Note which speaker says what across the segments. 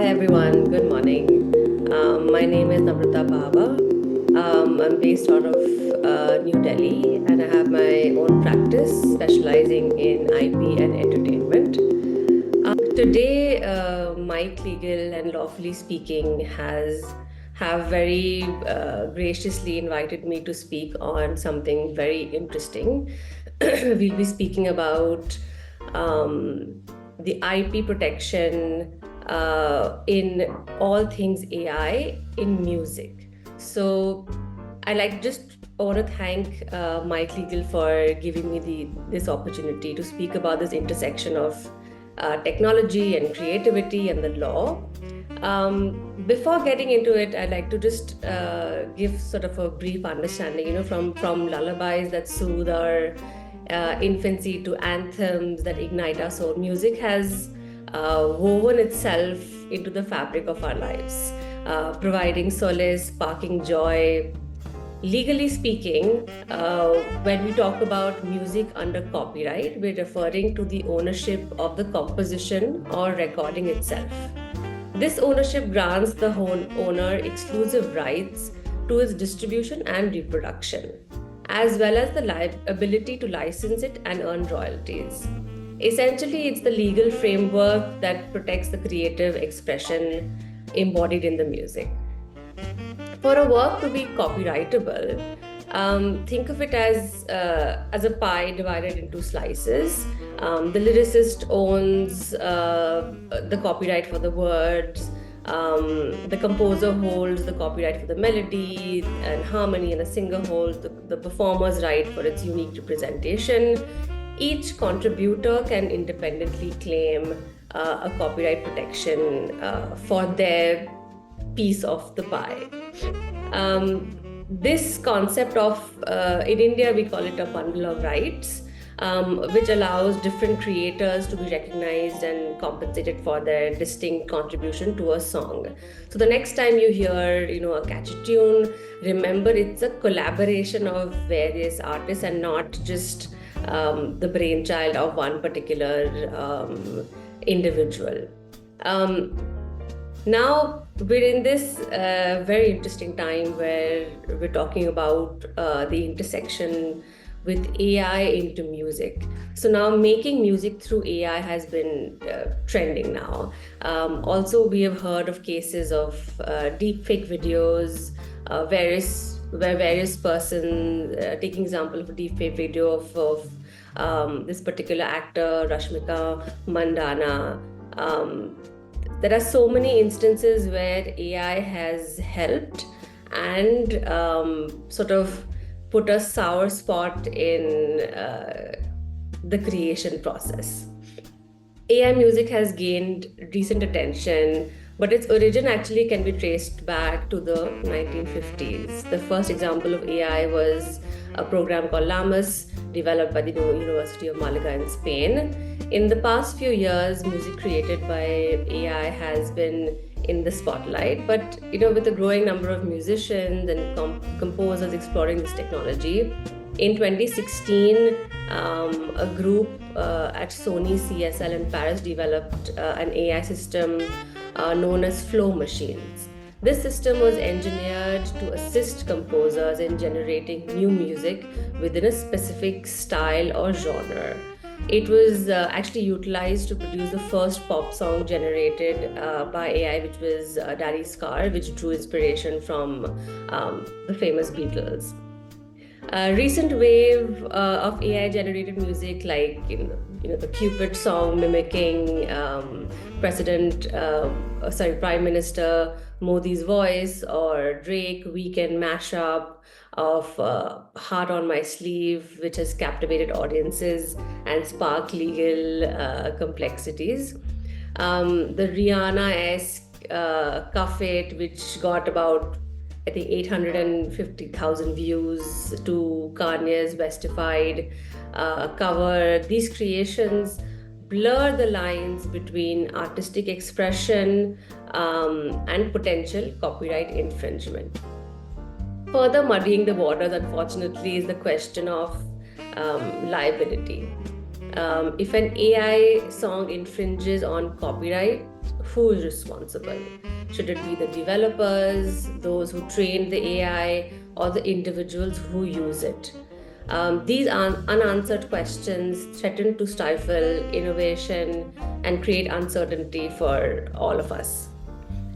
Speaker 1: Hi everyone, good morning. My name is Namrata Pahwa. I'm based out of New Delhi and I have my own practice specializing in IP and entertainment. Today, Mike Legal and Lawfully Speaking have very graciously invited me to speak on something very interesting. We'll be speaking about um, the IP protection in all things AI in music. So I like just want to thank Mike Legal for giving me this opportunity to speak about this intersection of technology and creativity and the law. Before getting into it, I'd like to just give sort of a brief understanding, from lullabies that soothe our infancy to anthems that ignite our soul. Music has woven itself into the fabric of our lives, providing solace, sparking joy. Legally speaking, when we talk about music under copyright, we're referring to the ownership of the composition or recording itself. This ownership grants the owner exclusive rights to its distribution and reproduction, as well as the ability to license it and earn royalties. Essentially, it's the legal framework that protects the creative expression embodied in the music. For a work to be copyrightable, think of it as a pie divided into slices. The lyricist owns the copyright for the words. The composer holds the copyright for the melody and harmony, and the singer holds the performer's right for its unique representation. Each contributor can independently claim a copyright protection for their piece of the pie. This concept of, in India, we call it a bundle of rights, which allows different creators to be recognized and compensated for their distinct contribution to a song. So the next time you hear, a catchy tune, remember it's a collaboration of various artists and not just the brainchild of one particular individual. Now, we're in this very interesting time where we're talking about the intersection with AI into music. So now making music through AI has been trending now. Also, we have heard of cases of deepfake videos, where various person taking example of a deepfake video of this particular actor, Rashmika Mandana. There are so many instances where AI has helped and sort of put a sour spot in the creation process. AI music has gained recent attention, but its origin actually can be traced back to the 1950s. The first example of AI was a program called Lamas, developed by the University of Malaga in Spain. In the past few years, music created by AI has been in the spotlight, but with a growing number of musicians and composers exploring this technology, in 2016, a group at Sony CSL in Paris developed an AI system known as flow machines. This system was engineered to assist composers in generating new music within a specific style or genre. It was actually utilized to produce the first pop song generated by AI, which was Daddy's Car, which drew inspiration from the famous Beatles. Recent wave of AI-generated music, like the Cupid song mimicking Prime Minister Modi's voice, or Drake Weekend mashup of Heart on My Sleeve, which has captivated audiences and sparked legal complexities. The Rihanna-esque Cuff It, which got about, I think, 850,000 views, to Kanye's Westified cover. These creations blur the lines between artistic expression and potential copyright infringement. Further muddying the waters, unfortunately, is the question of liability. If an AI song infringes on copyright, who is responsible? Should it be the developers, those who train the AI, or the individuals who use it? These unanswered questions threaten to stifle innovation and create uncertainty for all of us.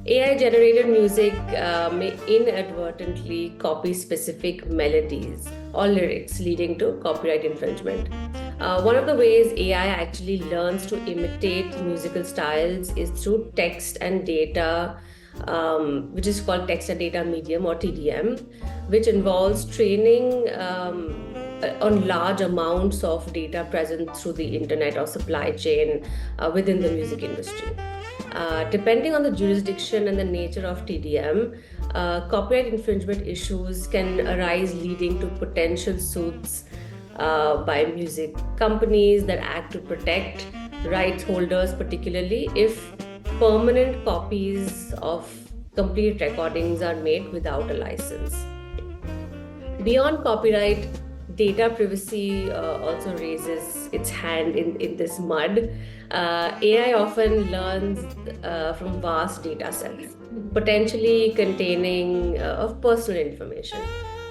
Speaker 1: AI generated music may inadvertently copy specific melodies or lyrics, leading to copyright infringement. One of the ways AI actually learns to imitate musical styles is through text and data, which is called text and data medium or TDM, which involves training on large amounts of data present through the internet or supply chain within the music industry. Depending on the jurisdiction and the nature of TDM, copyright infringement issues can arise, leading to potential suits by music companies that act to protect rights holders, particularly if permanent copies of complete recordings are made without a license. Beyond copyright, data privacy also raises its hand in this mud. AI often learns from vast data sets, potentially containing of personal information.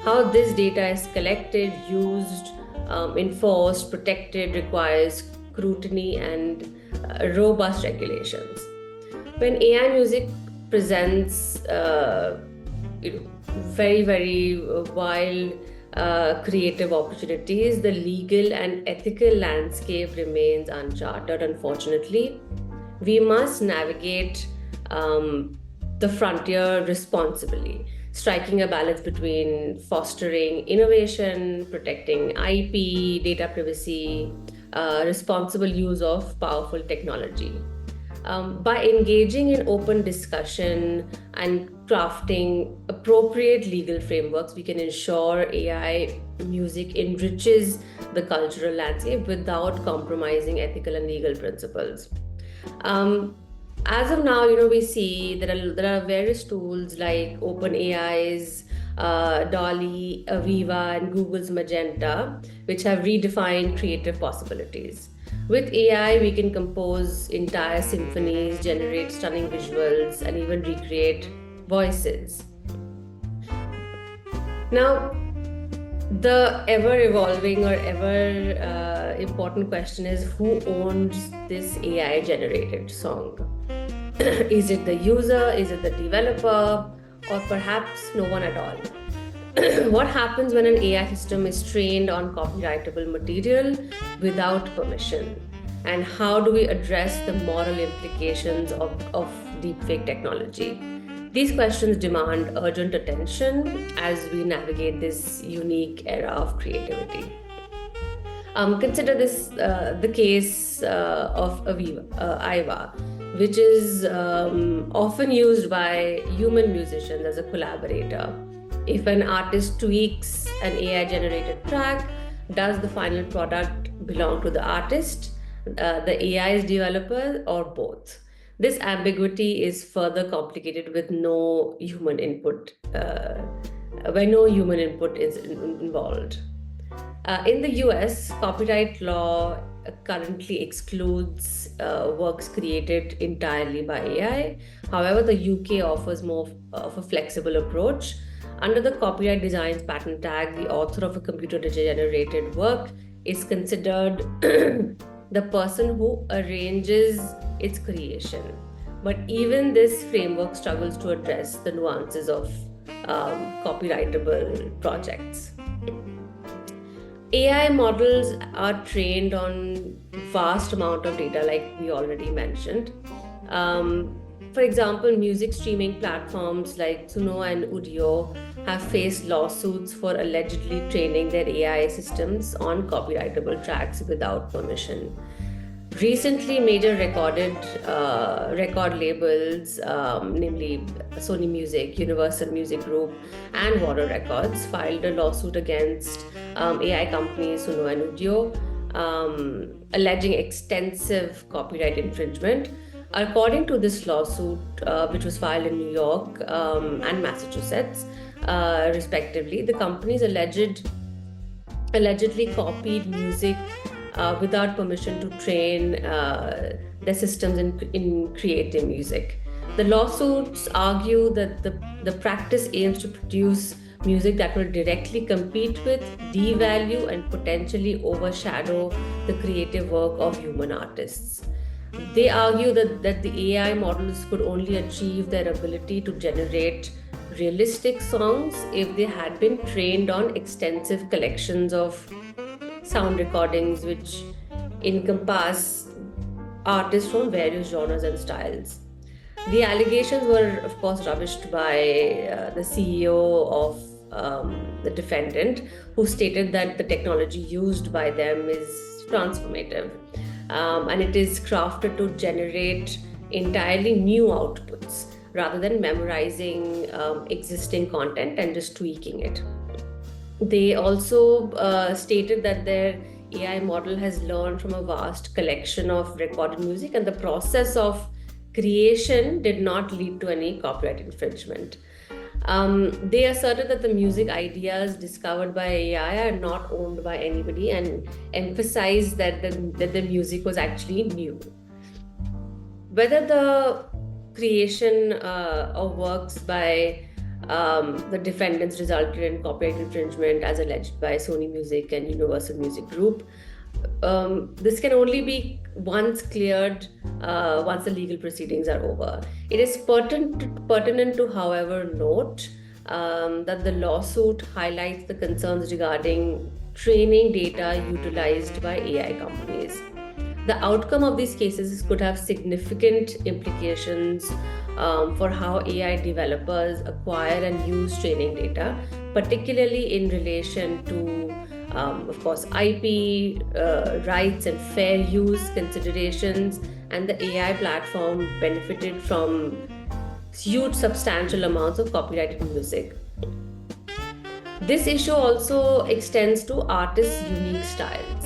Speaker 1: How this data is collected, used, enforced, protected requires scrutiny and robust regulations. When AI music presents very, very wild creative opportunities, the legal and ethical landscape remains uncharted, unfortunately. We must navigate the frontier responsibly, striking a balance between fostering innovation, protecting IP, data privacy, responsible use of powerful technology. By engaging in open discussion and crafting appropriate legal frameworks, we can ensure AI music enriches the cultural landscape without compromising ethical and legal principles. As of now, we see there are various tools like OpenAI's Dolly, Aviva, and Google's Magenta, which have redefined creative possibilities. With AI, we can compose entire symphonies, generate stunning visuals, and even recreate voices. Now, the ever-evolving or ever important question is, who owns this AI-generated song? Is it the user? Is it the developer? Or perhaps no one at all? What happens when an AI system is trained on copyrightable material without permission? And how do we address the moral implications of deepfake technology? These questions demand urgent attention as we navigate this unique era of creativity. Consider this the case of Aviva, which is often used by human musicians as a collaborator. If an artist tweaks an AI-generated track, does the final product belong to the artist, the AI's developer, or both? This ambiguity is further complicated with no human input, where no human input is involved. In the US, copyright law currently excludes works created entirely by AI. However, the UK offers more of a flexible approach. Under the Copyright Designs Patent Act, the author of a computer-generated work is considered the person who arranges its creation. But even this framework struggles to address the nuances of copyrightable projects. AI models are trained on vast amount of data, like we already mentioned. For example, music streaming platforms like Suno and Udio have faced lawsuits for allegedly training their AI systems on copyrightable tracks without permission. Recently, major record labels, namely Sony Music, Universal Music Group, and Warner Records, filed a lawsuit against AI companies Suno and Udio, alleging extensive copyright infringement. According to this lawsuit, which was filed in New York and Massachusetts, respectively, the companies allegedly copied music without permission to train their systems in creating music. The lawsuits argue that the practice aims to produce music that will directly compete with, devalue, and potentially overshadow the creative work of human artists. They argue that the AI models could only achieve their ability to generate realistic songs if they had been trained on extensive collections of sound recordings which encompass artists from various genres and styles. The allegations were, of course, rubbished by the CEO of the defendant, who stated that the technology used by them is transformative, and it is crafted to generate entirely new outputs rather than memorizing existing content and just tweaking it. They also stated that their AI model has learned from a vast collection of recorded music, and the process of creation did not lead to any copyright infringement. They asserted that the music ideas discovered by AI are not owned by anybody, and emphasized that the music was actually new. Whether the creation of works by the defendants resulted in copyright infringement as alleged by Sony Music and Universal Music Group, this can only be once cleared once the legal proceedings are over. It is pertinent to, however, note that the lawsuit highlights the concerns regarding training data utilized by AI companies. The outcome of these cases could have significant implications for how AI developers acquire and use training data, particularly in relation to, of course, IP rights and fair use considerations, and the AI platform benefited from huge substantial amounts of copyrighted music. This issue also extends to artists' unique styles.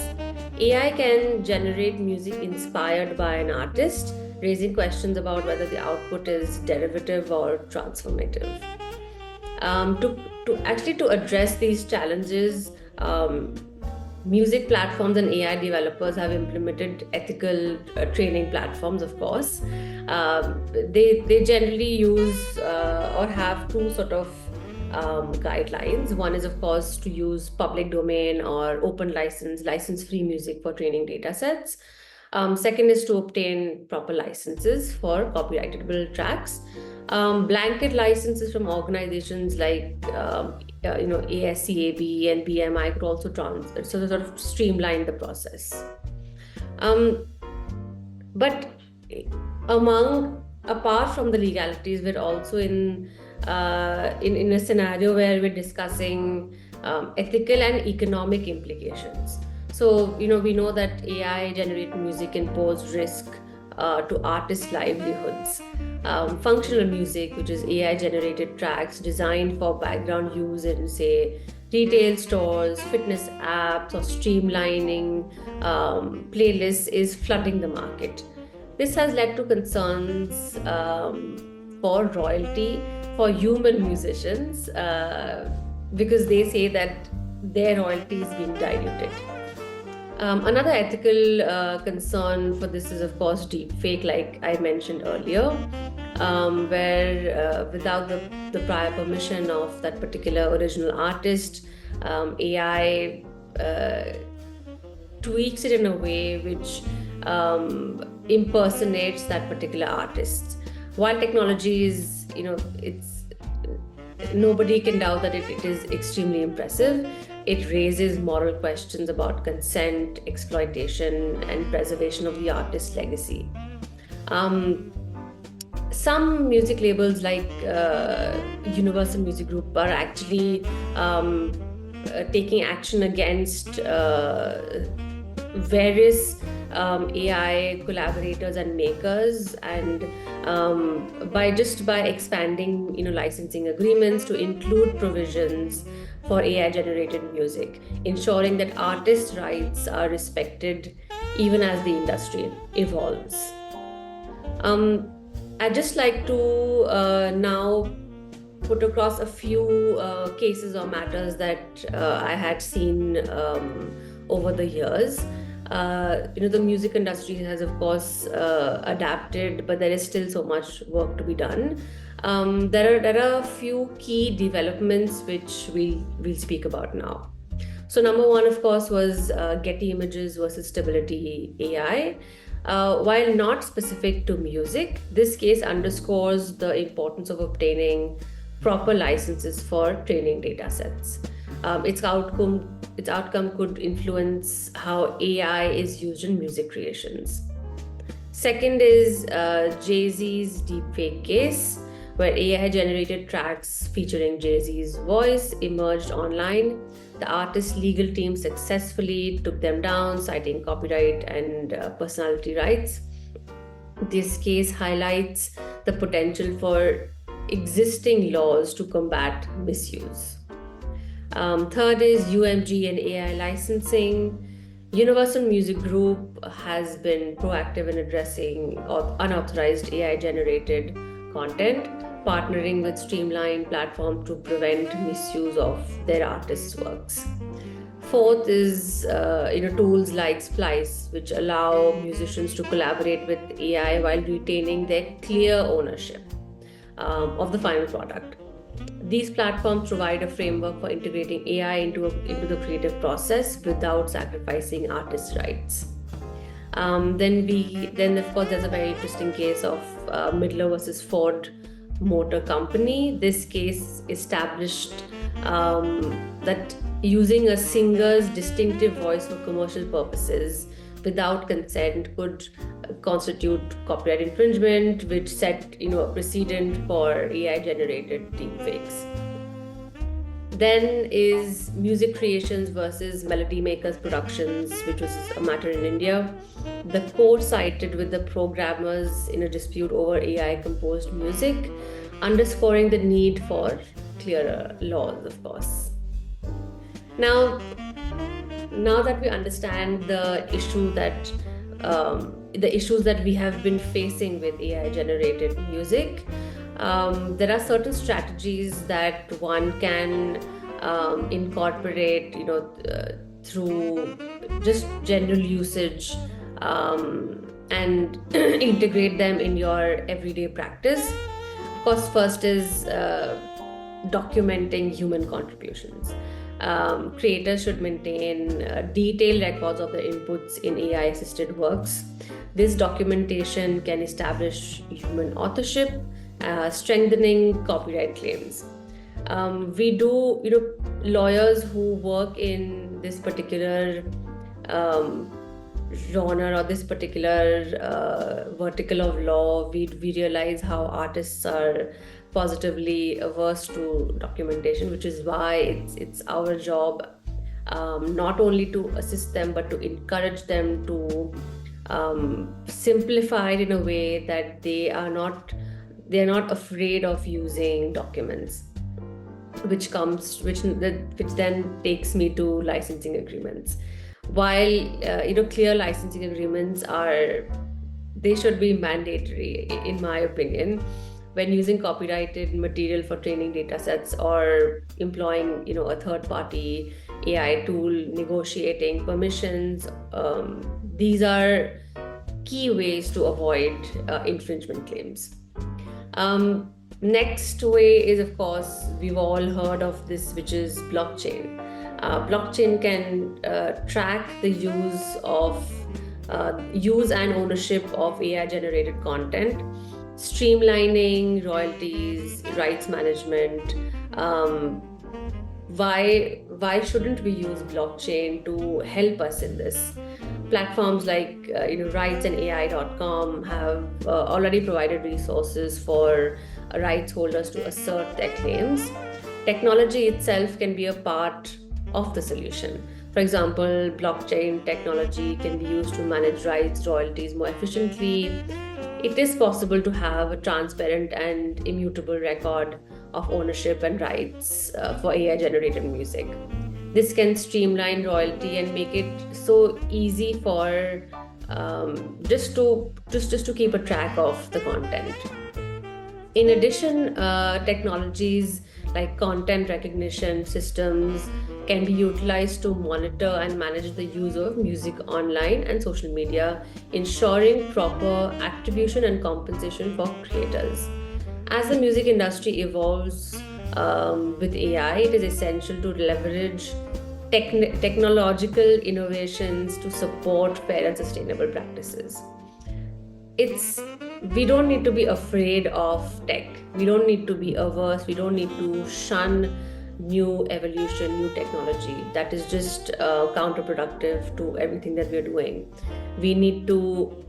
Speaker 1: AI can generate music inspired by an artist, raising questions about whether the output is derivative or transformative. To address these challenges, music platforms and AI developers have implemented ethical training platforms, of course. They generally use or have two sort of guidelines. One is, of course, to use public domain or open license-free music for training data sets. Second is to obtain proper licenses for copyrightable tracks. Blanket licenses from organizations like ASCAB and BMI could also sort of streamline the process. But apart from the legalities, we're also in a scenario where we're discussing ethical and economic implications. So, we know that AI-generated music can pose risk to artists' livelihoods. Functional music, which is AI-generated tracks designed for background use in, say, retail stores, fitness apps, or streamlining playlists, is flooding the market. This has led to concerns for royalty for human musicians because they say that their royalty is being diluted. Another ethical concern for this is, of course, deepfake, like I mentioned earlier, where without the prior permission of that particular original artist, AI tweaks it in a way which impersonates that particular artist. While technology is, nobody can doubt that it is extremely impressive, it raises moral questions about consent, exploitation, and preservation of the artist's legacy. Some music labels like Universal Music Group are actually taking action against various AI collaborators and makers, and by expanding licensing agreements to include provisions for AI generated music, ensuring that artists' rights are respected even as the industry evolves. I'd just like to now put across a few cases or matters that I had seen over the years. The music industry has, of course, adapted, but there is still so much work to be done. There are a few key developments which we'll speak about now. So number one, of course, was Getty Images versus Stability AI. While not specific to music, this case underscores the importance of obtaining proper licenses for training data sets. Its outcome could influence how AI is used in music creations. Second is Jay-Z's deepfake case, where AI-generated tracks featuring Jay-Z's voice emerged online. The artist's legal team successfully took them down, citing copyright and personality rights. This case highlights the potential for existing laws to combat misuse. Third is UMG and AI licensing. Universal Music Group has been proactive in addressing unauthorized AI-generated content, partnering with streamlined platforms to prevent misuse of their artists' works. Fourth is tools like Splice, which allow musicians to collaborate with AI while retaining their clear ownership of the final product. These platforms provide a framework for integrating AI into the creative process without sacrificing artists' rights. Then of course there's a very interesting case of Midler versus Ford Motor Company. This case established that using a singer's distinctive voice for commercial purposes without consent could constitute copyright infringement, which set a precedent for AI-generated deepfakes. Then is Music Creations versus Melody Makers Productions, which was a matter in India. The court sided with the programmers in a dispute over AI-composed music, underscoring the need for clearer laws, of course. Now that we understand the issues that we have been facing with AI-generated music, there are certain strategies that one can incorporate, through just general usage and integrate them in your everyday practice. Of course, first is documenting human contributions. Creators should maintain detailed records of their inputs in AI-assisted works. This documentation can establish human authorship, strengthening copyright claims. We do, lawyers who work in this particular genre or this particular vertical of law, we realize how artists are positively averse to documentation, which is why it's our job not only to assist them but to encourage them to simplify it in a way that they're not afraid of using documents, which then takes me to licensing agreements. While clear licensing agreements they should be mandatory in my opinion when using copyrighted material for training data sets or employing a third-party AI tool, negotiating permissions. These are key ways to avoid infringement claims. Next way is, of course, we've all heard of this, which is blockchain. Blockchain can track the use and ownership of AI-generated content, streamlining royalties, rights management. Why shouldn't we use blockchain to help us in this? Platforms like rightsandai.com have already provided resources for rights holders to assert their claims. Technology itself can be a part of the solution. For example, blockchain technology can be used to manage rights, royalties more efficiently. It is possible to have a transparent and immutable record of ownership and rights for AI-generated music. This can streamline royalty and make it so easy for just to keep a track of the content. In addition, technologies like content recognition systems can be utilized to monitor and manage the use of music online and social media, ensuring proper attribution and compensation for creators. As the music industry evolves with AI, it is essential to leverage technological innovations to support fair and sustainable practices. We don't need to be afraid of tech. We don't need to be averse. We don't need to shun new evolution, new technology. That is just counterproductive to everything that we're doing. We need to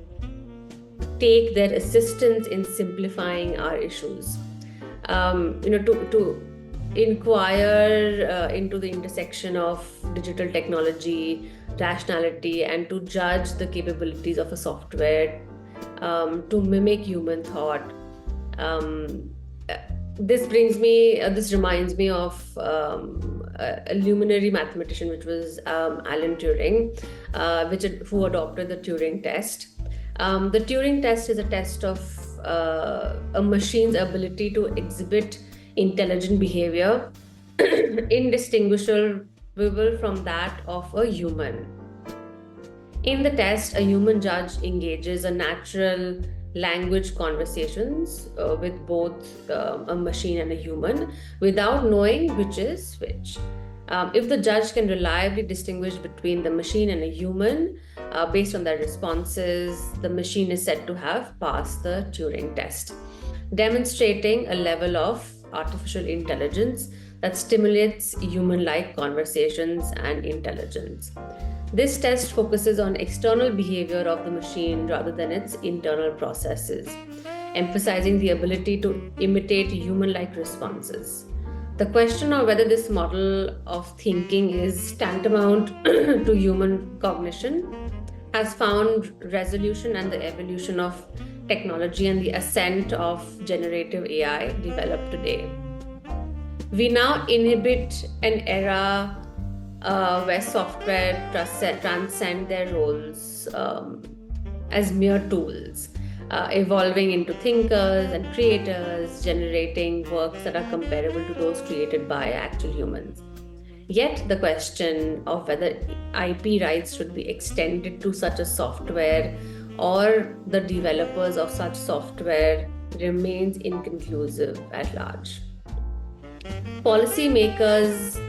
Speaker 1: take their assistance in simplifying our issues. To inquire into the intersection of digital technology, rationality, and to judge the capabilities of a software to mimic human thought. This reminds me of a luminary mathematician, which was Alan Turing, who adopted the Turing test. The Turing test is a test of a machine's ability to exhibit intelligent behavior indistinguishable from that of a human. In the test, a human judge engages a natural language conversations with both a machine and a human without knowing which is which. If the judge can reliably distinguish between the machine and a human based on their responses, the machine is said to have passed the Turing test, demonstrating a level of artificial intelligence that stimulates human-like conversations and intelligence. This test focuses on external behavior of the machine rather than its internal processes, emphasizing the ability to imitate human-like responses. The question of whether this model of thinking is tantamount to human cognition has found resolution, and the evolution of technology and the ascent of generative AI developed today. We now inhabit an era where software transcend their roles as mere tools, evolving into thinkers and creators, generating works that are comparable to those created by actual humans. Yet the question of whether IP rights should be extended to such a software or the developers of such software remains inconclusive at large. Policymakers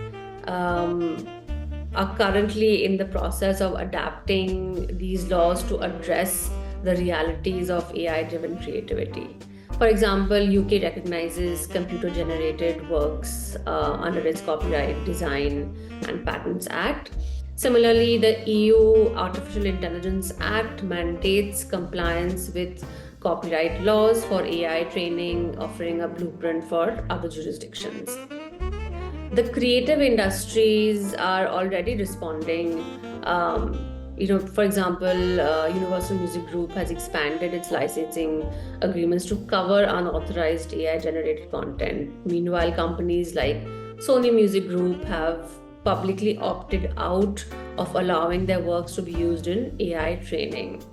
Speaker 1: are currently in the process of adapting these laws to address the realities of AI-driven creativity. For example, UK recognizes computer-generated works under its Copyright Design and Patents Act. Similarly, the EU Artificial Intelligence Act mandates compliance with copyright laws for AI training, offering a blueprint for other jurisdictions. The creative industries are already responding. For example, Universal Music Group has expanded its licensing agreements to cover unauthorized AI-generated content. Meanwhile, companies like Sony Music Group have publicly opted out of allowing their works to be used in AI training.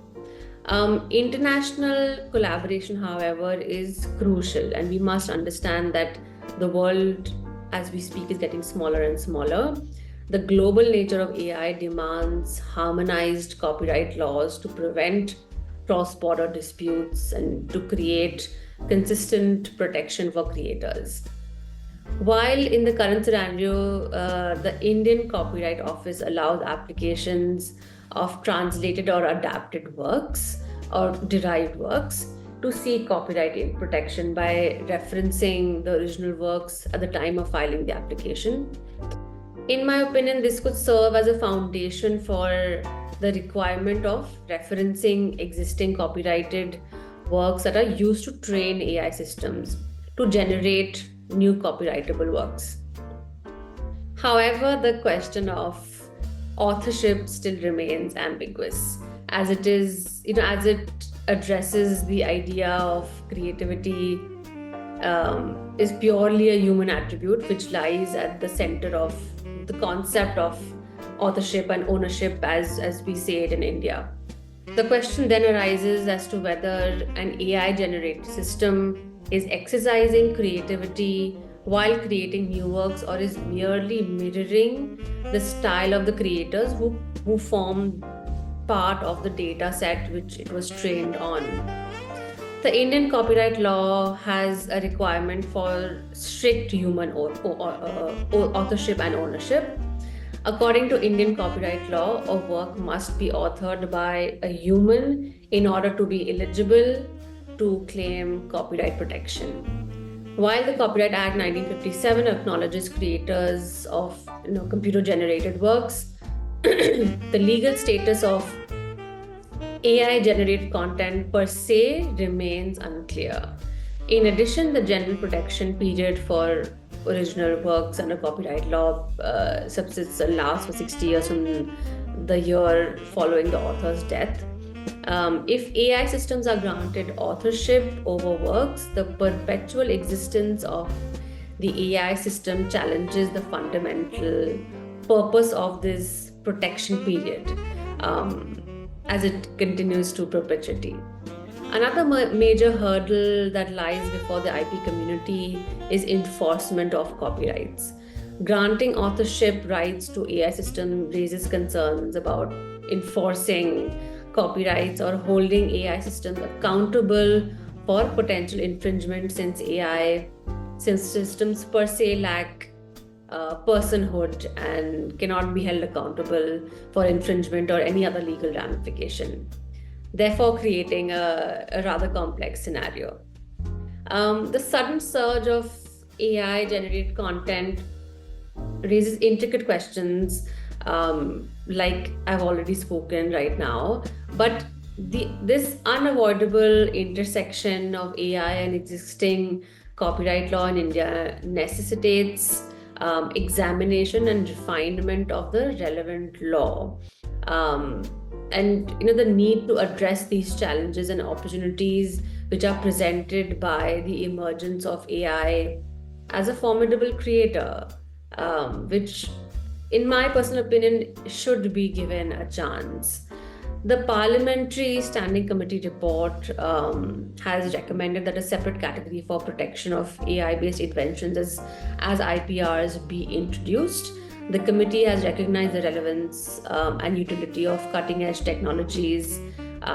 Speaker 1: International collaboration, however, is crucial, and we must understand that the world, as we speak, is getting smaller and smaller. The global nature of AI demands harmonized copyright laws to prevent cross-border disputes and to create consistent protection for creators. While in the current scenario, the Indian Copyright Office allows applications of translated or adapted works or derived works to seek copyright protection by referencing the original works at the time of filing the application. In my opinion, this could serve as a foundation for the requirement of referencing existing copyrighted works that are used to train AI systems to generate new copyrightable works. However, the question of authorship still remains ambiguous, as it addresses the idea of creativity is purely a human attribute, which lies at the center of the concept of authorship and ownership as we say it in India. The question then arises as to whether an AI-generated system is exercising creativity while creating new works, or is merely mirroring the style of the creators who form part of the data set which it was trained on. The Indian copyright law has a requirement for strict human authorship and ownership. According to Indian copyright law, a work must be authored by a human in order to be eligible to claim copyright protection. While the Copyright Act 1957 acknowledges creators of computer-generated works, the legal status of AI-generated content per se remains unclear. In addition, the general protection period for original works under copyright law subsists and lasts for 60 years from the year following the author's death. If AI systems are granted authorship over works, the perpetual existence of the AI system challenges the fundamental purpose of this protection period as it continues to perpetuity. Another major hurdle that lies before the IP community is enforcement of copyrights. Granting authorship rights to AI systems raises concerns about enforcing copyrights or holding AI systems accountable for potential infringement, since systems per se lack personhood and cannot be held accountable for infringement or any other legal ramification, therefore creating a rather complex scenario. The sudden surge of AI-generated content raises intricate questions, like I've already spoken right now, but this unavoidable intersection of AI and existing copyright law in India necessitates examination and refinement of the relevant law. And the need to address these challenges and opportunities which are presented by the emergence of AI as a formidable creator, which in my personal opinion should be given a chance. The Parliamentary Standing Committee report has recommended that a separate category for protection of AI-based inventions as IPRs be introduced. The committee has recognized the relevance and utility of cutting-edge technologies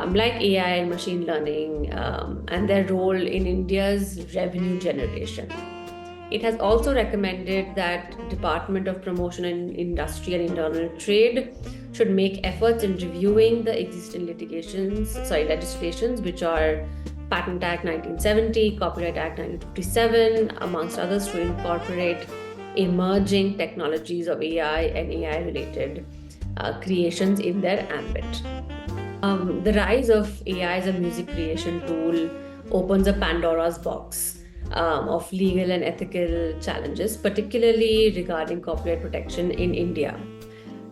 Speaker 1: like AI and machine learning and their role in India's revenue generation. It has also recommended that Department of Promotion and Industry and Internal Trade should make efforts in reviewing the existing legislations, which are Patent Act 1970, Copyright Act 1957, amongst others, to incorporate emerging technologies of AI and AI-related creations in their ambit. The rise of AI as a music creation tool opens a Pandora's box of legal and ethical challenges, particularly regarding copyright protection in India.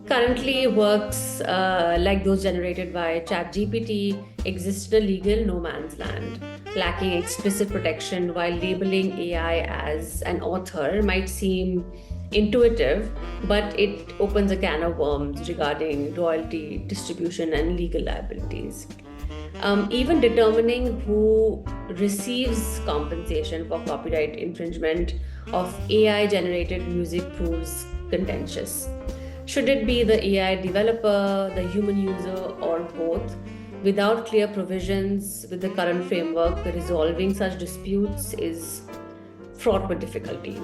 Speaker 1: Currently, works like those generated by ChatGPT exist in a legal no man's land, lacking explicit protection. While labeling AI as an author might seem intuitive, but it opens a can of worms regarding royalty, distribution, and legal liabilities. Even determining who receives compensation for copyright infringement of AI-generated music proves contentious. Should it be the AI developer, the human user, or both? Without clear provisions with the current framework, resolving such disputes is fraught with difficulty.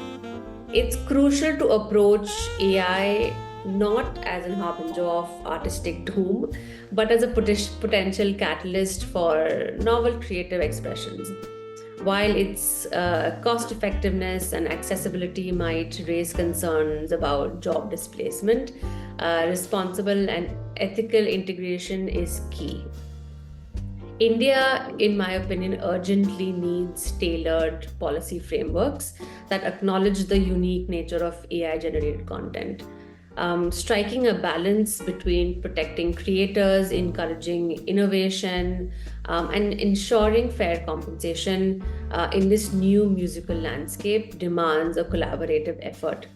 Speaker 1: It's crucial to approach AI not as an harbinger of artistic doom, but as a potential catalyst for novel creative expressions. While its cost effectiveness and accessibility might raise concerns about job displacement, responsible and ethical integration is key. India, in my opinion, urgently needs tailored policy frameworks that acknowledge the unique nature of AI-generated content. Striking a balance between protecting creators, encouraging innovation, and ensuring fair compensation in this new musical landscape demands a collaborative effort.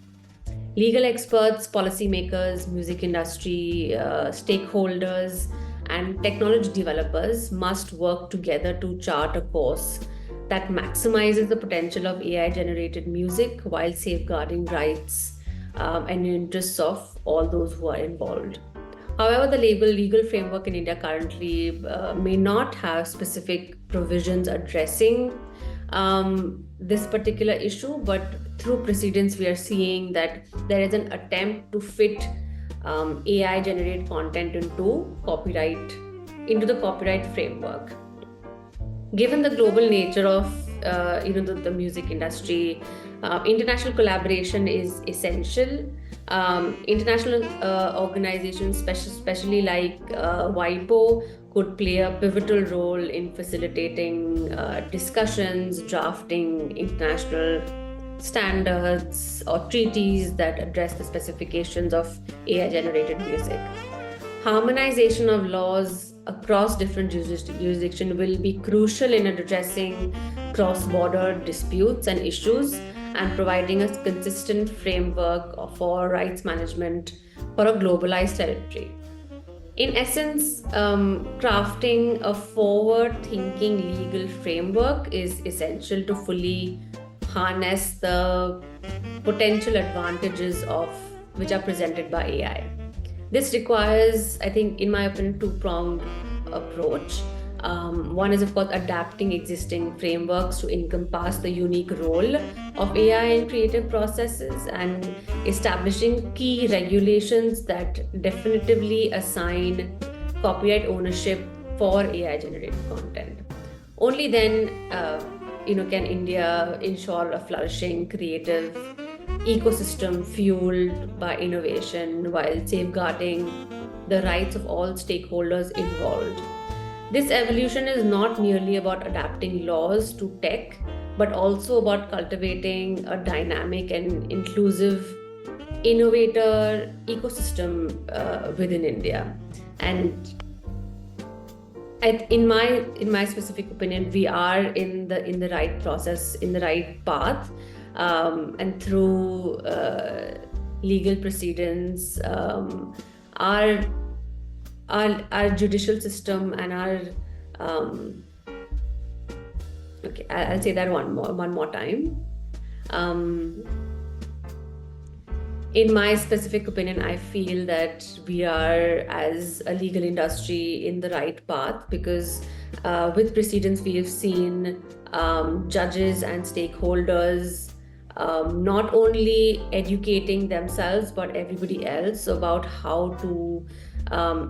Speaker 1: Legal experts, policymakers, music industry stakeholders, and technology developers must work together to chart a course that maximizes the potential of AI-generated music while safeguarding rights and interests of all those who are involved. However, the legal framework in India currently may not have specific provisions addressing this particular issue, but through precedents, we are seeing that there is an attempt to fit AI-generated content into the copyright framework. Given the global nature of the music industry, international collaboration is essential. International organizations, especially like WIPO, could play a pivotal role in facilitating discussions, drafting international standards or treaties that address the specifications of AI-generated music. Harmonization of laws across different jurisdictions will be crucial in addressing cross-border disputes and issues and providing a consistent framework for rights management for a globalized territory. In essence, crafting a forward-thinking legal framework is essential to fully harness the potential advantages which are presented by AI. This requires, I think, in my opinion, two-pronged approach. One is, of course, adapting existing frameworks to encompass the unique role of AI in creative processes and establishing key regulations that definitively assign copyright ownership for AI-generated content. Only then, can India ensure a flourishing creative ecosystem fueled by innovation while safeguarding the rights of all stakeholders involved. This evolution is not merely about adapting laws to tech, but also about cultivating a dynamic and inclusive innovator ecosystem within India. And in my specific opinion, we are in the right process, in the right path. And through legal proceedings, our judicial system and our I'll say that one more time. In my specific opinion, I feel that we are, as a legal industry, in the right path because with precedents we have seen judges and stakeholders not only educating themselves but everybody else about how to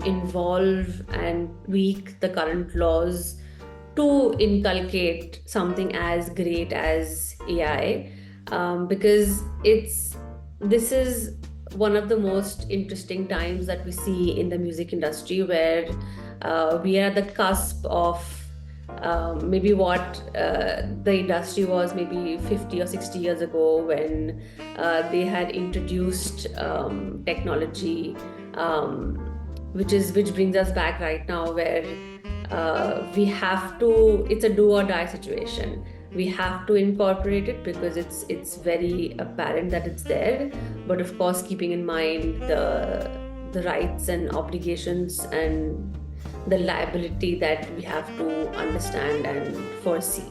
Speaker 1: involve and tweak the current laws to inculcate something as great as AI, because this is one of the most interesting times that we see in the music industry, where we are at the cusp of maybe what the industry was maybe 50 or 60 years ago, when they had introduced technology, which brings us back right now, where we have to, it's a do or die situation. We have to incorporate it because it's very apparent that it's there, but of course keeping in mind the rights and obligations and the liability that we have to understand and foresee.